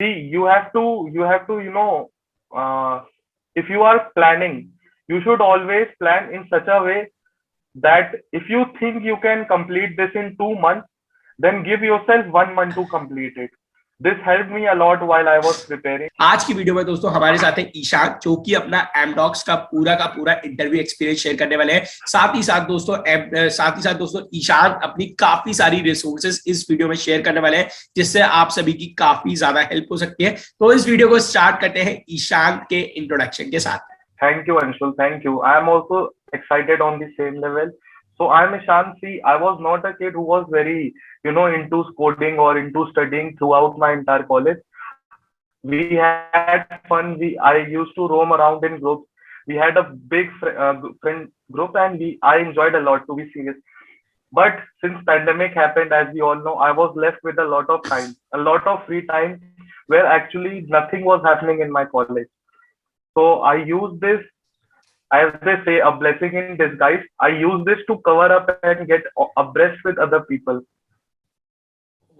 See, if you are planning, you should always plan in such a way that if you think you can complete this in 2 months, then give yourself 1 month to complete it. This helped me a lot while I was preparing. आज की video में दोस्तों हमारे साथ है ईशांत, जो कि अपना एमडॉक्स का पूरा इंटरव्यू एक्सपीरियंस शेयर करने वाले हैं। साथ ही साथ दोस्तों ईशांत अपनी काफी सारी रिसोर्सेज इस वीडियो में शेयर करने वाले हैं, जिससे आप सभी की काफी ज्यादा हेल्प हो सकती है। तो इस वीडियो को स्टार्ट करते हैं ईशांत के इंट्रोडक्शन के साथ। Thank you, Anshul. Thank you. I am also excited on the same level. So I am Ishant. See, I was not a kid who was very, into coding or into studying throughout my entire college. We had fun. I used to roam around in groups. We had a big friend group, and I enjoyed a lot, to be serious. But since pandemic happened, as we all know, I was left with a lot of time, a lot of free time, where actually nothing was happening in my college. So I used this, as they say, a blessing in disguise. I used this to cover up and get abreast with other people.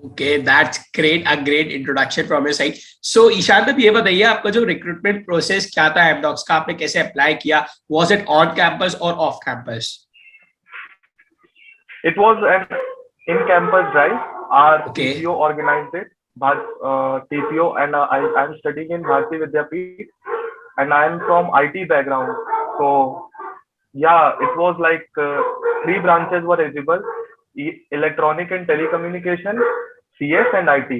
Okay, that's great. A great introduction from your side. So Ishant, अब ये बताइए, आपका जो recruitment process क्या था Amdocs का, आपने कैसे अप्लाई किया? Was it on campus or off campus? It was an in-campus drive. Our TPO organized it. TPO, and I'm studying in Bharati Vidyapeeth, and I'm from IT background. So yeah, it was like 3 branches were eligible: electronic and telecommunication, CS, and IT.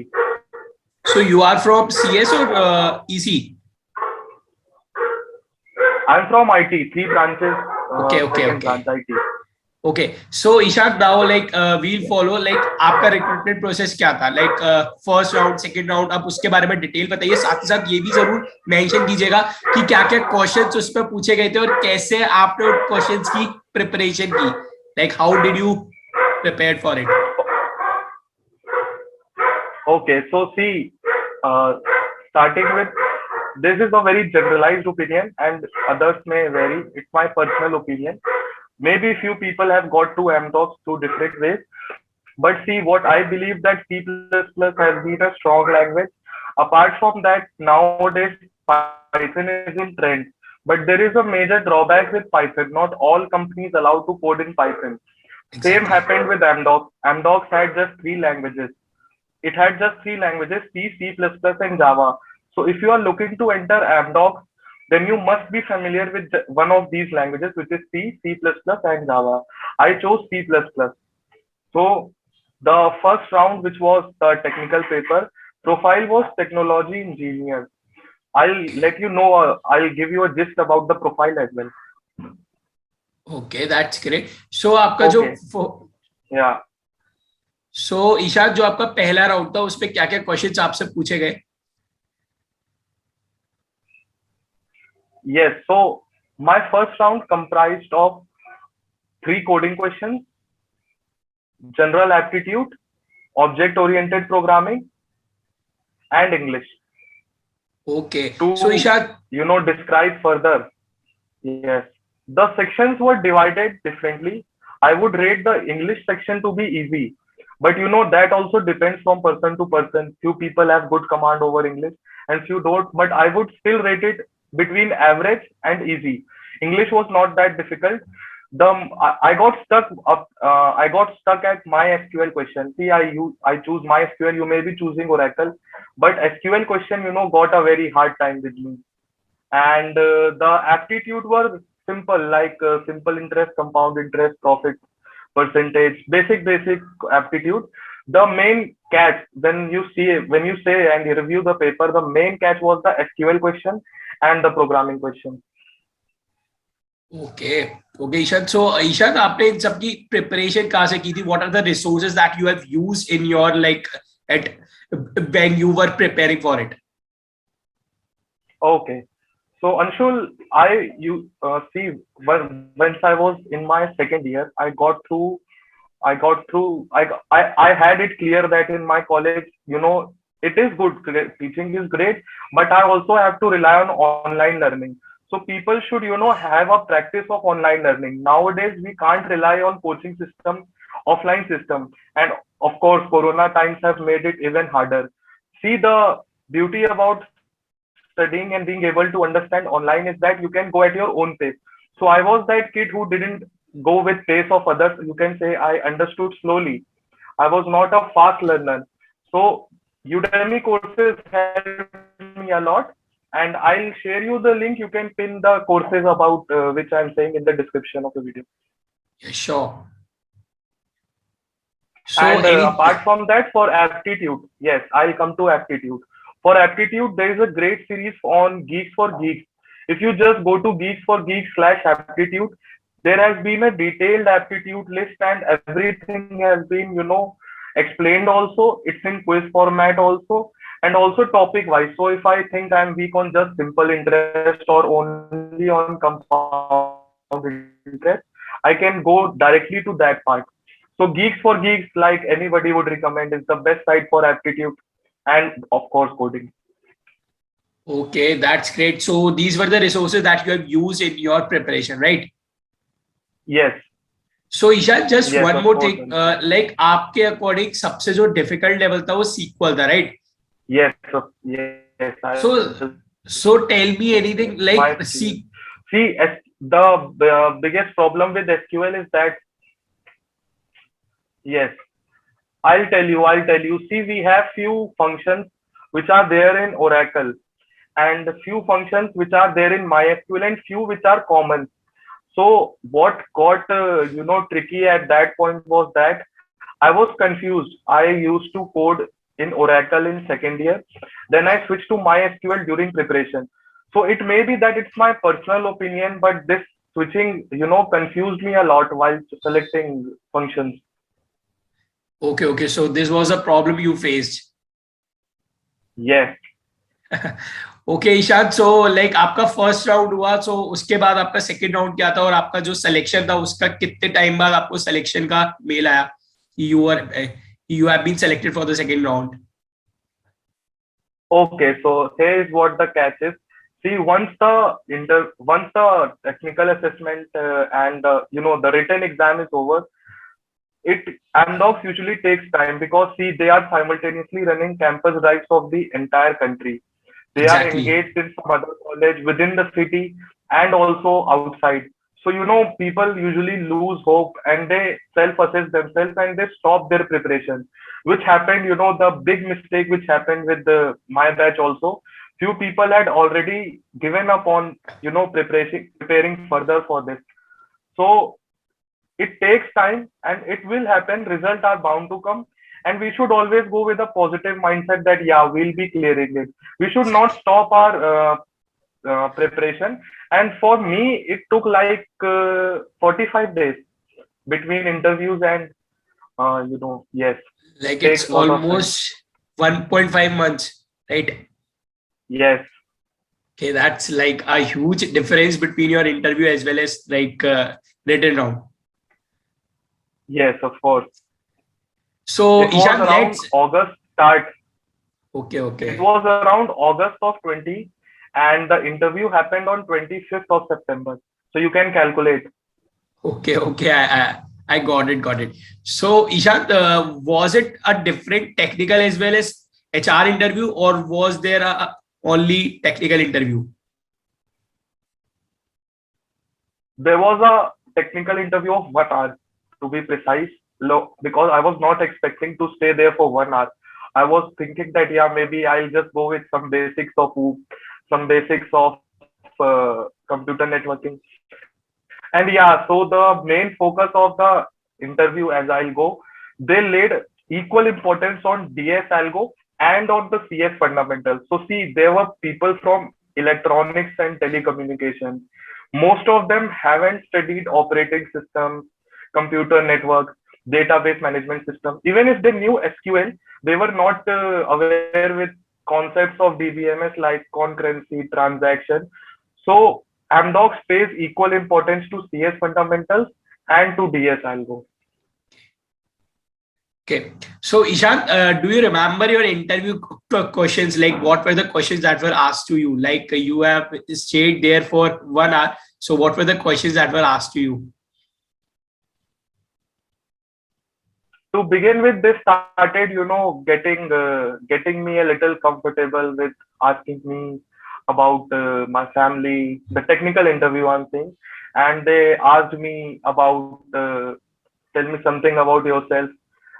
So you are from CS or EC? I'm from IT. 3 branches. Okay. Branch, IT. Okay, so Ishant, now we'll follow आपका recruitment process क्या था, first round, second round, आप उसके बारे में detail बताइए। साथ ही साथ ये भी जरूर मेंशन कीजिएगा कि क्या क्या क्वेश्चंस उस पर पूछे गए थे और कैसे आपने उन क्वेश्चंस की प्रिपरेशन की, how did you prepare for it? Okay, so see, starting with, this is a very generalized opinion and others may vary. It's my personal opinion. Maybe few people have got to Amdocs through different ways, but see, what I believe that C++ has been a strong language. Apart from that, nowadays Python is in trend, but there is a major drawback with Python. Not all companies allow to code in Python. Exactly. Same happened with Amdocs. Amdocs had just 3 languages. It had just 3 languages: C, C++, and Java. So if you are looking to enter Amdocs, then you must be familiar with one of these languages, which is C, C++, and Java. I chose C++. So the first round, which was the technical paper, profile was technology engineer. I'll let you know, I'll give you a gist about the profile as well. Okay, that's great. So आपका yeah. So Ishant, जो आपका पहला round था, उसपे क्या क्या questions आपसे पूछे गए? Yes, so my first round comprised of 3 coding questions: general aptitude, object-oriented programming, and English. Okay. So Ishant, describe further. Yes, the sections were divided differently. I would rate the English section to be easy, but that also depends from person to person. Few people have good command over English and few don't, but I would still rate it between average and easy. English was not that difficult. I got stuck at MySQL question. See, I choose MySQL. You may be choosing Oracle, but SQL question, got a very hard time with me. And the aptitude were simple, like simple interest, compound interest, profit percentage, basic aptitude. The main catch, when you say and you review the paper, the main catch was the SQL question and the programming question. Okay, Ishant. So Ishant, आपने इन सब की preparation कहाँ से की थी? What are the resources that you have used in your when you were preparing for it? Okay, so Anshul, once I was in my second year, I had it clear that in my college, it is good, teaching is great, but I also have to rely on online learning. So people should, have a practice of online learning. Nowadays, we can't rely on coaching system, offline system. And of course, Corona times have made it even harder. See, the beauty about studying and being able to understand online is that you can go at your own pace. So I was that kid who didn't go with pace of others. You can say I understood slowly. I was not a fast learner. So Udemy courses helped me a lot. And I'll share you the link. You can pin the courses about which I'm saying in the description of the video. Yeah, sure. So And any, apart from that, for aptitude, yes, I'll come to aptitude. For aptitude, there is a great series on Geeks for Geeks. If you just go to Geeks for Geeks / aptitude, there has been a detailed aptitude list and everything has been, explained also. It's in quiz format also and also topic wise. So if I think I'm weak on just simple interest or only on compound interest, I can go directly to that part. So Geeks for Geeks, like anybody would recommend, is the best site for aptitude and of course coding. okay, that's great. So these were the resources that you have used in your preparation, right? Yes, So Ishan, just yes, one of more course. thing, like आपके according सबसे जो difficult level था वो SQL था, right? Yes, yes, I So just so tell me anything my like experience. see. See, the biggest problem with SQL is that yes, I'll tell you. See, we have few functions which are there in Oracle and few functions which are there in MySQL and few which are common. So what got tricky at that point was that I was confused. I used to code in Oracle in second year, then I switched to MySQL during preparation. So it may be that it's my personal opinion, but this switching confused me a lot while selecting functions. Okay, okay. So this was a problem you faced. Yes. Okay Ishant, so like आपका first round हुआ, सो उसके बाद आपका second round क्या था और आपका जो सिलेक्शन था उसका कितने टाइम बाद आपको सिलेक्शन का मेल आया, you have been selected for the second round? Okay, so here is what the catch is. See, once the technical assessment and the written exam is over, it Amdocs usually takes time because see they are simultaneously running campus drives of the entire country. They are exactly. engaged in some other college within the city and also outside. So people usually lose hope and they self-assess themselves and they stop their preparation, which happened. The big mistake which happened with my batch also. Few people had already given up on preparing further for this. So it takes time and it will happen. Results are bound to come. And we should always go with a positive mindset that, yeah, we'll be clearing it. We should not stop our preparation. And for me, it took like 45 days between interviews and, yes, Like takes it's a lot of time. almost 1.5 months, right? Yes, Okay, that's like a huge difference between your interview as well as like written round. yes, of course. So It was Ishan, around let's, August start. okay, It okay. was around August of 20, and the interview happened on 25th of September. So you can calculate. Okay, okay, I got it. So, Ishant, was it a different technical as well as HR interview, or was there a only technical interview? There was a technical interview of 1 hour, to be precise, because I was not expecting to stay there for 1 hour. I was thinking that, yeah, maybe I'll just go with some basics of OOP, some basics of computer networking. And yeah, so the main focus of the interview as I'll go, they laid equal importance on DS algo and on the CS fundamentals. So see, there were people from electronics and telecommunications. Most of them haven't studied operating systems, computer networks, database management system. Even if they knew SQL, they were not aware with concepts of DBMS like concurrency, transaction. So Amdocs pays equal importance to CS fundamentals and to DS algo. Okay. So, Ishant, do you remember your interview questions? Like, what were the questions that were asked to you? Like, you have stayed there for 1 hour. So, what were the questions that were asked to you? To begin with, this started, getting me a little comfortable with asking me about my family, the technical interview I'm saying, and they asked me about tell me something about yourself.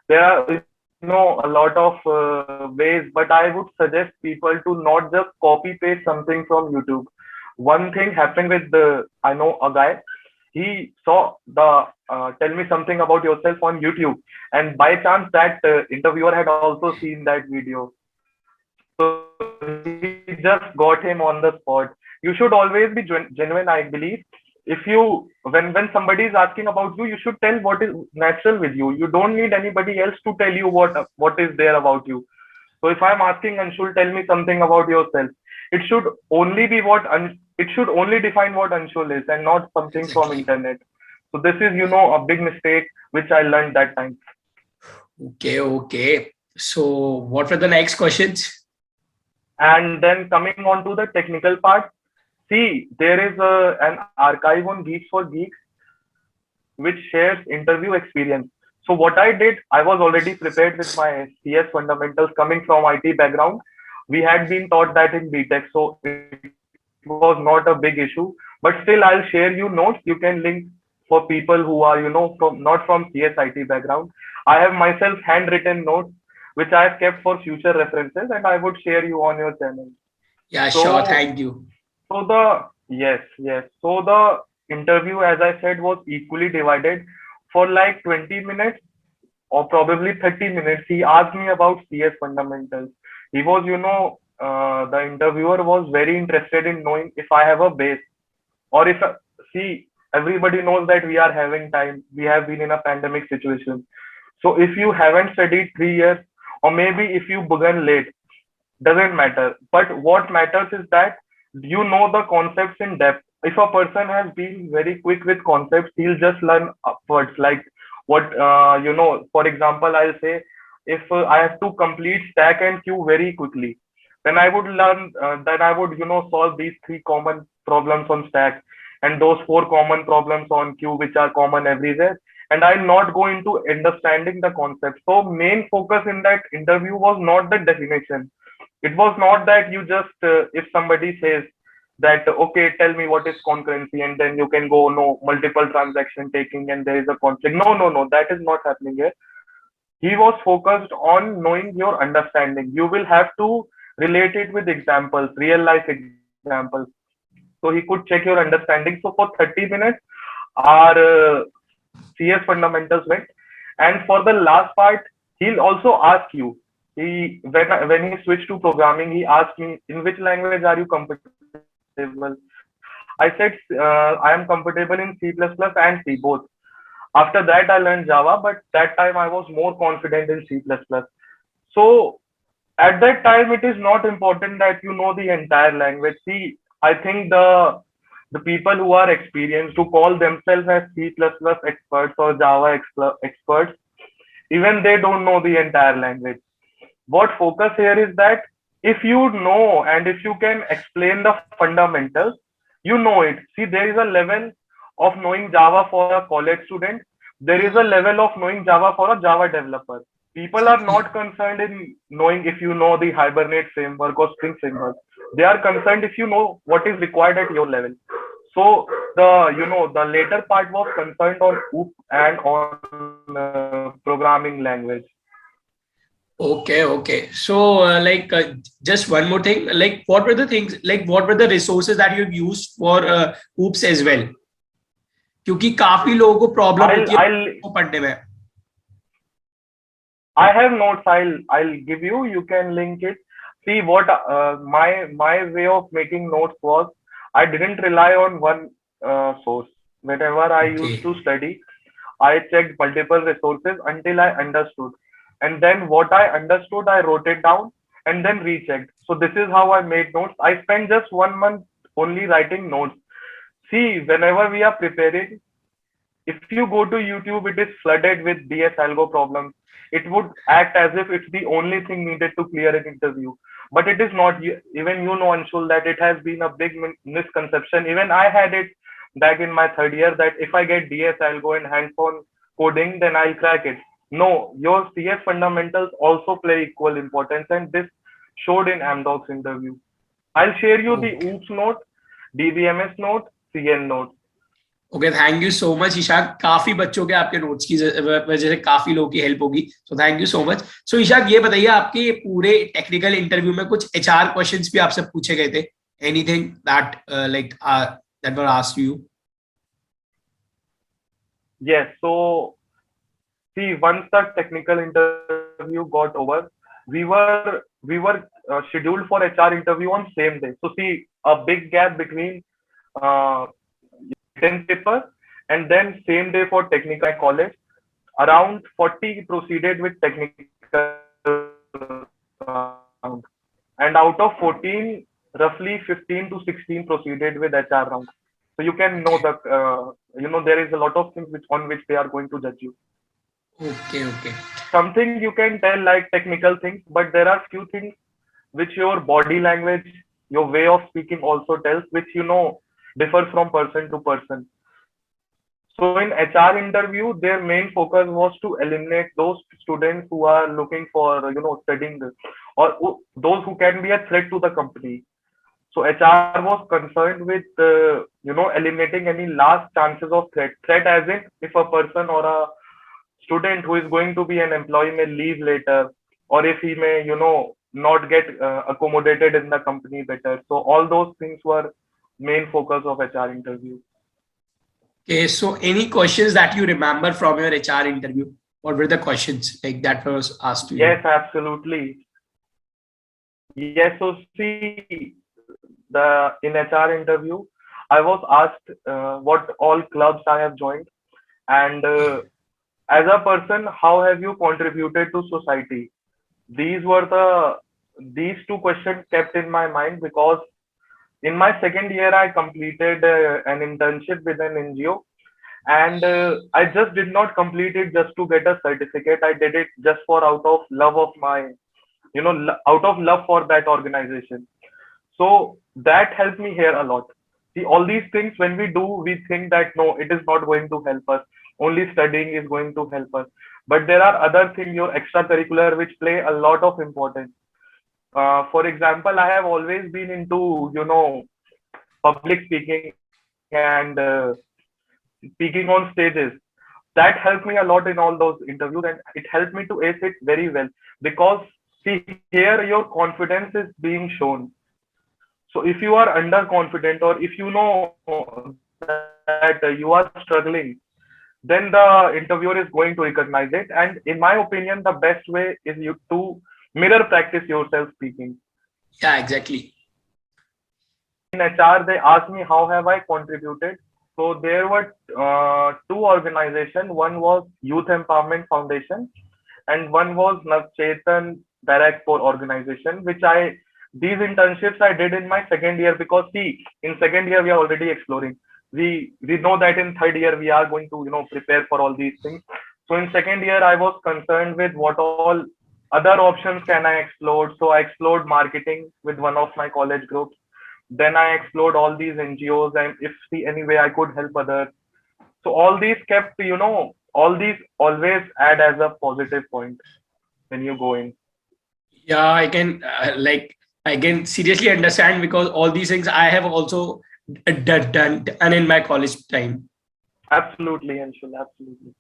There are, a lot of ways, but I would suggest people to not just copy paste something from YouTube. One thing happened with I know a guy. He saw the tell me something about yourself on YouTube, and by chance that interviewer had also seen that video. So he just got him on the spot. You should always be genuine, I believe. If you when somebody is asking about you, you should tell what is natural with you. You don't need anybody else to tell you what is there about you. So if I'm asking Anshul, tell me something about yourself, it should only be it should only define what Anshul is and not something from Exactly. internet. So this is, a big mistake which I learned that time. Okay, okay. So what were the next questions? And then coming on to the technical part, see, there is an archive on Geeks for Geeks which shares interview experience. So what I did, I was already prepared with my CS fundamentals coming from IT background. We had been taught that in BTech, so it was not a big issue. But still, I'll share you notes. You can link for people who are, from not from CS IT background. I have myself handwritten notes which I have kept for future references, and I would share you on your channel. Yeah, sure. So Thank you. so the yes, yes. So the interview, as I said, was equally divided for like 20 minutes or probably 30 minutes. He asked me about CS fundamentals. He was, the interviewer was very interested in knowing if I have a base or if, see, everybody knows that we are having time. We have been in a pandemic situation. So if you haven't studied 3 years, or maybe if you began late, doesn't matter. But what matters is that you know the concepts in depth. If a person has been very quick with concepts, he'll just learn upwards. Like what, for example, I'll say if I have to complete stack and queue very quickly, then I would, solve these three common problems on stack and those four common problems on queue, which are common everywhere. And I'll not go into understanding the concept. So main focus in that interview was not the definition. It was not that you just if somebody says that okay, tell me what is concurrency, and then you can go no multiple transaction taking and there is a conflict. No, no, no, that is not happening here. He was focused on knowing your understanding. You will have to relate it with examples, real life examples. So he could check your understanding. So for 30 minutes our CS fundamentals went, and for the last part he'll also ask you. When he switched to programming, he asked me, in which language are you comfortable? I said, I am comfortable in C++ and C, both. After that, I learned Java, but that time I was more confident in C++. So at that time, it is not important that you know the entire language. See, I think the people who are experienced, who call themselves as C++ experts or Java experts, even they don't know the entire language. What focus here is that if you know and if you can explain the fundamentals, you know it. See, there is a level of knowing Java for a college student. There is a level of knowing Java for a Java developer. People are not Exactly. concerned in knowing if you know the Hibernate framework or Spring framework. They are concerned if you know what is required at your level. So the later part was concerned on OOP and on programming language. Okay, okay. So, just one more thing. Like, what were the things? Like, what were the resources that you've used for OOPS as well? क्योंकि काफी लोगों को problem I'll होती है I'll को पढ़ने में. I have notes. I'll give you. You can link it. See what my way of making notes was. I didn't rely on one source. Whenever I used Okay. to study, I checked multiple resources until I understood, and then what I understood, I wrote it down and then rechecked. So this is how I made notes. I spent just 1 month only writing notes. See, whenever we are preparing, if you go to YouTube, it is flooded with DS algo problems. It would act as if it's the only thing needed to clear an interview. But it is not. Even you know, Anshul, that it has been a big misconception. Even I had it back in my third year that if I get DS algo and hands-on coding, then I'll crack it. No, your CS fundamentals also play equal importance, and this showed in Amdocs interview. I'll share you the Okay. OOPS note, DBMS note, CN note. Okay, thank you so much Ishaan, काफी बच्चों के आपके notes की वजह से काफी लोगों की हेल्प होगी, so thank you so much. So Ishan ये बताइए, आपके पूरे टेक्निकल इंटरव्यू में कुछ एचआर क्वेश्चंस भी आपसे पूछे गए थे? Anything that like that were asked you? Yes, so see, once the technical interview got over, we were scheduled for HR interview on same day. So see, a big gap between written paper and then same day for technical college. Around 40 proceeded with technical round, and out of 14, roughly 15 to 16 proceeded with HR round. So you can know okay that there is a lot of things which on which they are going to judge you. Okay okay Something you can tell like technical things, but there are few things which your body language, your way of speaking also tells, which differs from person to person. So in HR interview, their main focus was to eliminate those students who are looking for studying this, or those who can be a threat to the company. So HR was concerned with eliminating any last chances of threat. Threat as in if a person or a student who is going to be an employee may leave later, or if he may not get accommodated in the company better. So all those things were main focus of HR interview. Okay, so any questions that you remember from your HR interview? What were the questions like that was asked to you? Yes, absolutely. Yes, so see, the in HR interview, I was asked what all clubs I have joined, and as a person, how have you contributed to society? These were these two questions kept in my mind because in my second year I completed an internship with an NGO, and I just did not complete it just to get a certificate. I did it just for out of love of my out of love for that organization. So that helped me here a lot. See, all these things when we do, we think that no, it is not going to help us. Only studying is going to help us. But there are other things, your extracurricular, which play a lot of importance. For example, I have always been into, public speaking and speaking on stages. That helped me a lot in all those interviews, and it helped me to ace it very well because see here your confidence is being shown. So if you are underconfident or if you know that you are struggling, then the interviewer is going to recognize it. And in my opinion, the best way is you to mirror practice yourself speaking. Yeah, exactly. In HR, they asked me how have I contributed. So there were two organizations. One was Youth Empowerment Foundation, and one was Navchetan Barakpur organization, which these internships I did in my second year because see, in second year we are already exploring. We know that in third year we are going to prepare for all these things. So in second year I was concerned with what all other options can I explore. So I explored marketing with one of my college groups. Then I explored all these NGOs and if see any way I could help others. So all these kept all these always add as a positive point when you go in. Yeah, I can I can seriously understand because all these things I have also done in my college time. Absolutely, Anshul, absolutely.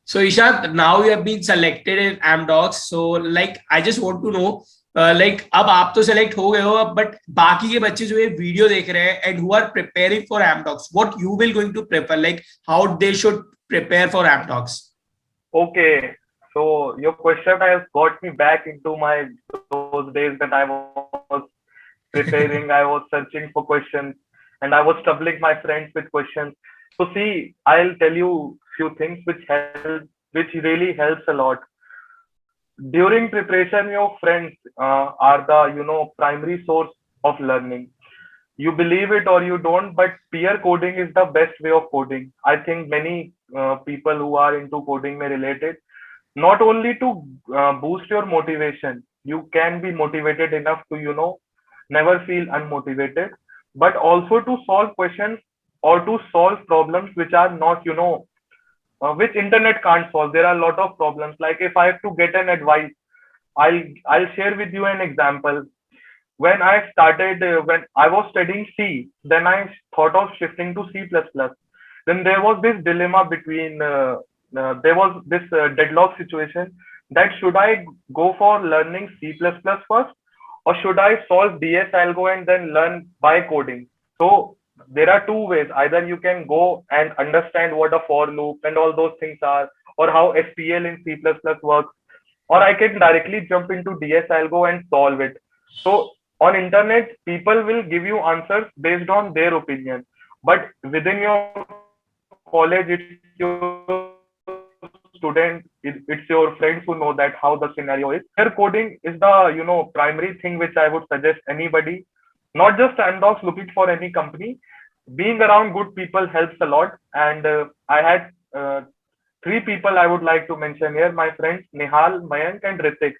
So Ishant, now you have been selected in Amdocs. So like I just want to know, like अब आप तो select हो गए हो, but बाकी के बच्चे जो ये वीडियो देख रहे हैं and who are preparing for Amdocs, what you will going to prepare, like how they should prepare for Amdocs? Okay, so your question has got me back into my those days that I was preparing, I was searching for questions, and I was troubling my friends with questions. So see, I'll tell you few things which really helps a lot. During preparation, your friends are the primary source of learning. You believe it or you don't, but peer coding is the best way of coding. I think many people who are into coding may relate it. Not only to boost your motivation, you can be motivated enough to never feel unmotivated, but also to solve questions or to solve problems which are not which internet can't solve. There are a lot of problems. Like if I have to get an advice, I'll share with you an example. When I started, when I was studying C, then I thought of shifting to C++. Then there was this dilemma between, there was this deadlock situation that should I go for learning C++ first, or should I solve DS algo and then learn by coding? So there are two ways. Either you can go and understand what a for loop and all those things are, or how SPL in C++ works, or I can directly jump into DS algo and solve it. So on internet, people will give you answers based on their opinion, but within your college, it's your student, it's your friends who know that how the scenario is. Peer coding is the primary thing which I would suggest anybody, not just Amdocs looking for any company. Being around good people helps a lot, and I had three people I would like to mention here. My friends Nihal, Mayank, and Ritik.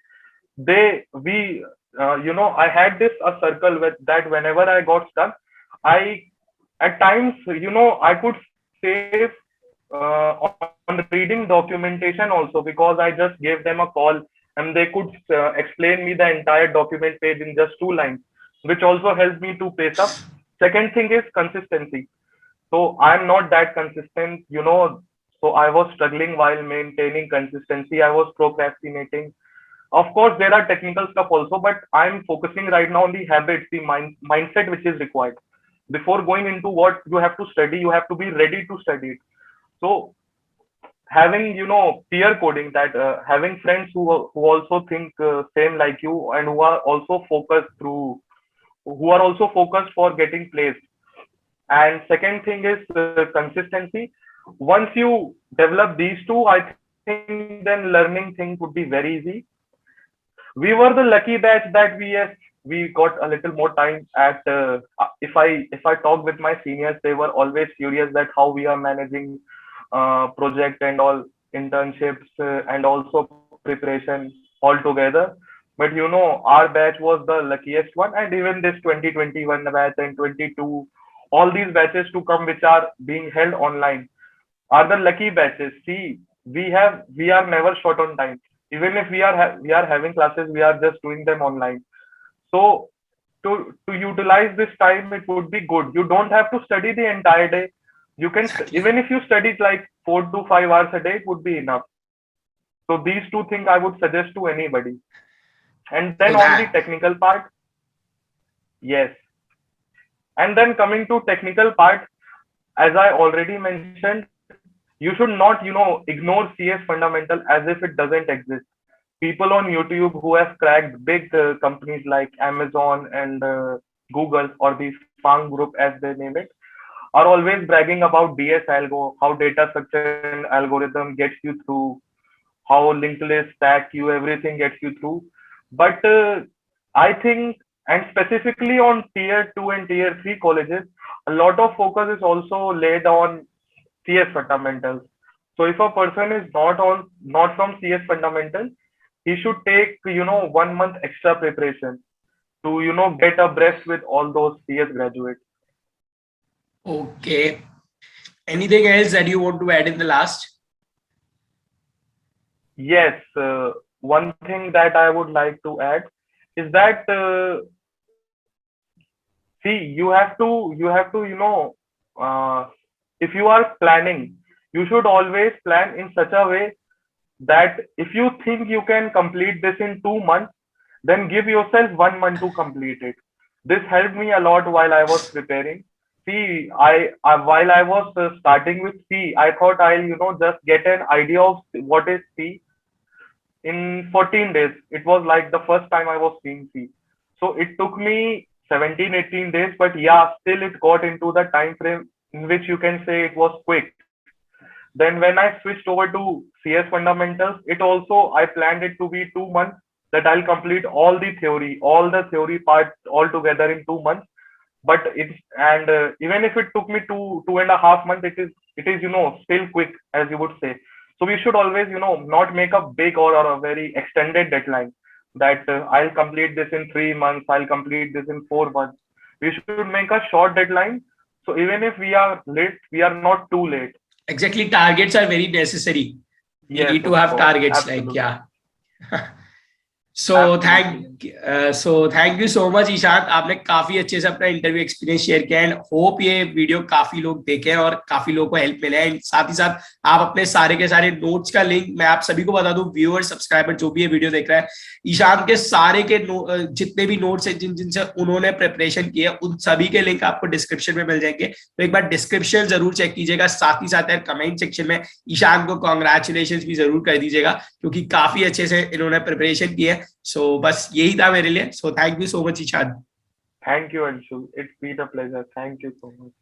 I had this a circle with that whenever I got stuck, I at times, I could save on reading documentation also, because I just gave them a call and they could explain me the entire document page in just 2 lines, which also helped me to pace up. Second thing is consistency. So I'm not that consistent. So I was struggling while maintaining consistency. I was procrastinating. Of course, there are technical stuff also, but I'm focusing right now on the habits, the mindset which is required. Before going into what you have to study, you have to be ready to study it. So having, peer coding, that having friends who also think same like you, and who are also focused for getting placed. And second thing is consistency. Once you develop these two, I think then learning thing would be very easy. We were the lucky batch that we got a little more time at. If I talk with my seniors, they were always curious that how we are managing project and all, internships, and also preparation all together. But our batch was the luckiest one, and even this 2021 batch and 22, all these batches to come which are being held online are the lucky batches. See, we are never short on time. Even if we are having classes, we are just doing them online. So to utilize this time, it would be good. You don't have to study the entire day. You can, Exactly. even if you study like 4 to 5 hours a day, it would be enough. So these two things I would suggest to anybody. And then So on the that, technical part, yes. And then coming to technical part, as I already mentioned, you should not, ignore CS fundamental as if it doesn't exist. People on YouTube who have cracked big companies like Amazon and Google, or the FANG group as they name it, are always bragging about DS algo, how data structure and algorithm gets you through, how linked list, stack queue, everything gets you through. But I think, and specifically on tier 2 and tier 3 colleges, a lot of focus is also laid on CS fundamentals. So if a person is not from CS fundamentals, he should take 1 month extra preparation to get abreast with all those CS graduates. okay. Anything else that you want to add in the last? Yes, one thing that I would like to add is that see, uh, if you are planning, you should always plan in such a way that if you think you can complete this in 2 months, then give yourself 1 month to complete it. This helped me a lot while I was preparing. See, I while I was starting with C, I thought I'll just get an idea of what is C in 14 days. It was like the first time I was seeing C. So it took me 17, 18 days, but yeah, still it got into the time frame in which you can say it was quick. Then when I switched over to CS fundamentals, it also, I planned it to be 2 months, that I'll complete all the theory parts all together in 2 months. But it's, and even if it took me 2.5 months, it is still quick, as you would say. So we should always not make a big or a very extended deadline, that I'll complete this in 3 months, I'll complete this in 4 months. We should make a short deadline, so even if we are late, we are not too late. Exactly, targets are very necessary. We Yes, need to of have course. targets, like, Absolutely. yeah. So Absolutely. Thank you so much Ishant, आपने काफी अच्छे से अपना interview experience share किया and hope ये video काफी लोग देखें और काफी लोगों को हेल्प मिले। एंड साथ ही साथ आप अपने सारे के सारे नोट्स का लिंक मैं आप सभी को बता दूं, व्यूअर सब्सक्राइबर जो भी ये वीडियो देख रहा है, ईशांत के सारे के जितने भी नोट्स है जिनसे उन्होंने प्रिपरेशन की है उन सभी के लिंक आपको डिस्क्रिप्शन में मिल जाएंगे। तो एक बार डिस्क्रिप्शन जरूर चेक कीजिएगा, साथ ही साथ यार कमेंट सेक्शन में ईशांत को कॉन्ग्रेचुलेशन भी जरूर कर दीजिएगा क्योंकि काफी अच्छे से इन्होंने प्रिपरेशन की है। सो बस यही था मेरे लिए। सो thank you so much Ishant. Thank you, Anshu. It's been a pleasure. Thank you so much.